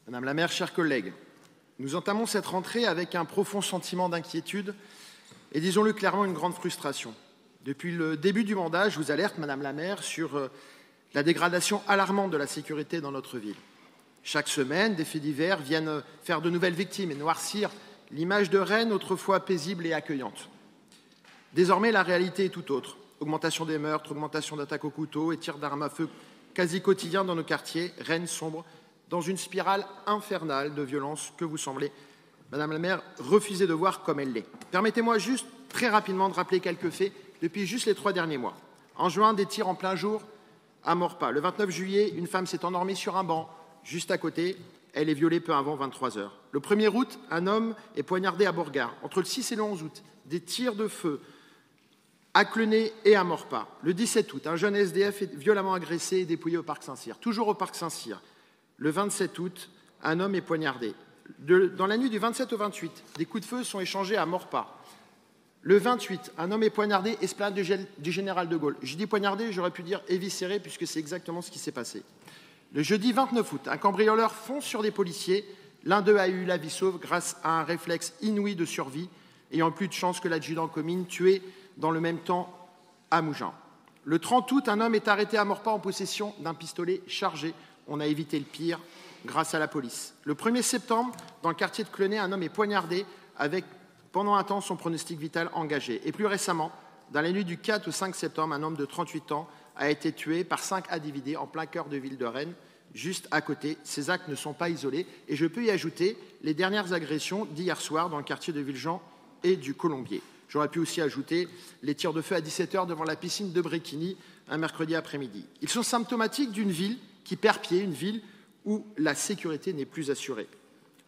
Madame la maire, chers collègues, nous entamons cette rentrée avec un profond sentiment d'inquiétude et, disons-le clairement, une grande frustration. Depuis le début du mandat, je vous alerte, Madame la maire, sur la dégradation alarmante de la sécurité dans notre ville. Chaque semaine, des faits divers viennent faire de nouvelles victimes et noircir l'image de Rennes autrefois paisible et accueillante. Désormais, la réalité est tout autre. Augmentation des meurtres, augmentation d'attaques au couteau et tirs d'armes à feu quasi quotidiens dans nos quartiers. Rennes sombre dans une spirale infernale de violence que vous semblez, Madame la maire, refuser de voir comme elle l'est. Permettez-moi juste très rapidement de rappeler quelques faits depuis juste les 3 derniers mois. En juin, des tirs en plein jour à Maurepas. Le 29 juillet, une femme s'est endormie sur un banc juste à côté. Elle est violée peu avant 23 h. Le 1er août, un homme est poignardé à Bourgard. Entre le 6 et le 11 août, des tirs de feu à Clenay et à Maurepas. Le 17 août, un jeune SDF est violemment agressé et dépouillé au parc Saint-Cyr. Toujours au parc Saint-Cyr. Le 27 août, un homme est poignardé. Dans la nuit du 27 au 28, des coups de feu sont échangés à Maurepas. Le 28, un homme est poignardé, esplanade du général de Gaulle. Je dis poignardé, j'aurais pu dire éviscéré, puisque c'est exactement ce qui s'est passé. Le jeudi 29 août, un cambrioleur fonce sur des policiers. L'un d'eux a eu la vie sauve grâce à un réflexe inouï de survie, ayant plus de chance que l'adjudant Comines, tué dans le même temps à Mougins. Le 30 août, un homme est arrêté à Maurepas en possession d'un pistolet chargé. On a évité le pire grâce à la police. Le 1er septembre, dans le quartier de Clenay, un homme est poignardé avec, pendant un temps, son pronostic vital engagé. Et plus récemment, dans la nuit du 4 au 5 septembre, un homme de 38 ans a été tué par 5 individus en plein cœur de ville de Rennes, juste à côté. Ces actes ne sont pas isolés. Et je peux y ajouter les dernières agressions d'hier soir dans le quartier de Villejean et du Colombier. J'aurais pu aussi ajouter les tirs de feu à 17 h devant la piscine de Bréquigny un mercredi après-midi. Ils sont symptomatiques d'une ville qui perd pied, une ville où la sécurité n'est plus assurée.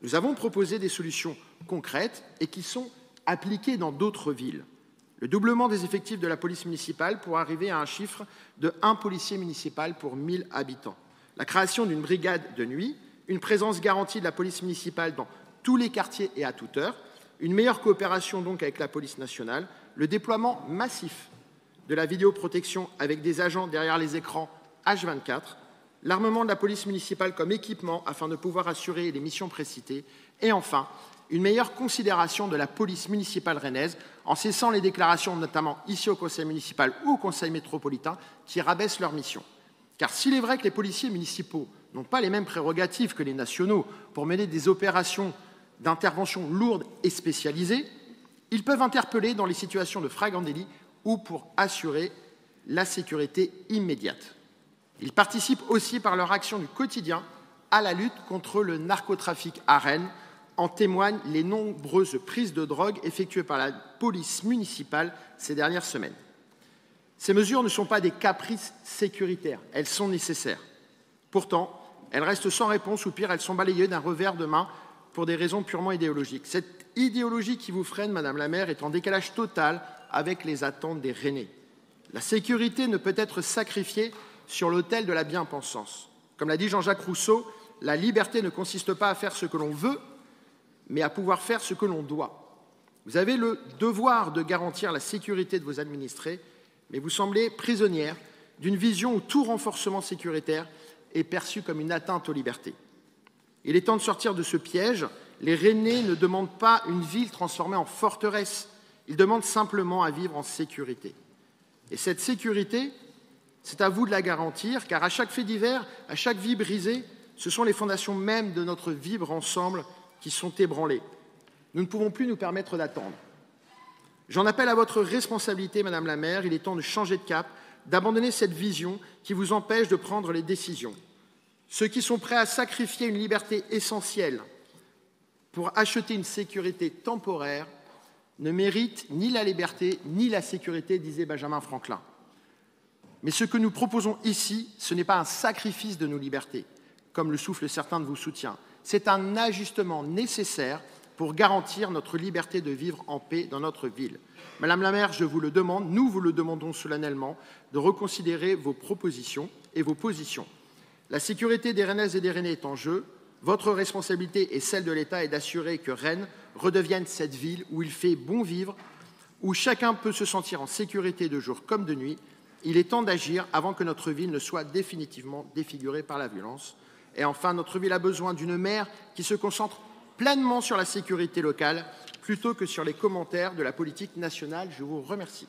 Nous avons proposé des solutions concrètes et qui sont appliquées dans d'autres villes. Le doublement des effectifs de la police municipale pour arriver à un chiffre de 1 policier municipal pour 1000 habitants. La création d'une brigade de nuit, une présence garantie de la police municipale dans tous les quartiers et à toute heure, une meilleure coopération donc avec la police nationale, le déploiement massif de la vidéoprotection avec des agents derrière les écrans H24, l'armement de la police municipale comme équipement afin de pouvoir assurer les missions précitées, et enfin, une meilleure considération de la police municipale rennaise en cessant les déclarations, notamment ici au conseil municipal ou au conseil métropolitain, qui rabaissent leur mission. Car s'il est vrai que les policiers municipaux n'ont pas les mêmes prérogatives que les nationaux pour mener des opérations d'intervention lourdes et spécialisées, ils peuvent interpeller dans les situations de flagrant délit ou pour assurer la sécurité immédiate. Ils participent aussi par leur action du quotidien à la lutte contre le narcotrafic à Rennes. En témoignent les nombreuses prises de drogue effectuées par la police municipale ces dernières semaines. Ces mesures ne sont pas des caprices sécuritaires, elles sont nécessaires. Pourtant, elles restent sans réponse ou pire, elles sont balayées d'un revers de main pour des raisons purement idéologiques. Cette idéologie qui vous freine, Madame la maire, est en décalage total avec les attentes des Rennais. La sécurité ne peut être sacrifiée sur l'autel de la bien-pensance. Comme l'a dit Jean-Jacques Rousseau, la liberté ne consiste pas à faire ce que l'on veut, mais à pouvoir faire ce que l'on doit. Vous avez le devoir de garantir la sécurité de vos administrés, mais vous semblez prisonnière d'une vision où tout renforcement sécuritaire est perçu comme une atteinte aux libertés. Il est temps de sortir de ce piège. Les Rennais ne demandent pas une ville transformée en forteresse, ils demandent simplement à vivre en sécurité. Et cette sécurité, c'est à vous de la garantir, car à chaque fait divers, à chaque vie brisée, ce sont les fondations mêmes de notre vivre ensemble qui sont ébranlées. Nous ne pouvons plus nous permettre d'attendre. J'en appelle à votre responsabilité, Madame la maire. Il est temps de changer de cap, d'abandonner cette vision qui vous empêche de prendre les décisions. Ceux qui sont prêts à sacrifier une liberté essentielle pour acheter une sécurité temporaire ne méritent ni la liberté ni la sécurité, disait Benjamin Franklin. Mais ce que nous proposons ici, ce n'est pas un sacrifice de nos libertés, comme le soufflent certains de vos soutiens. C'est un ajustement nécessaire pour garantir notre liberté de vivre en paix dans notre ville. Madame la maire, je vous le demande, nous vous le demandons solennellement, de reconsidérer vos propositions et vos positions. La sécurité des Rennaises et des Rennais est en jeu. Votre responsabilité et celle de l'État est d'assurer que Rennes redevienne cette ville où il fait bon vivre, où chacun peut se sentir en sécurité de jour comme de nuit. Il est temps d'agir avant que notre ville ne soit définitivement défigurée par la violence. Et enfin, notre ville a besoin d'une maire qui se concentre pleinement sur la sécurité locale plutôt que sur les commentaires de la politique nationale. Je vous remercie.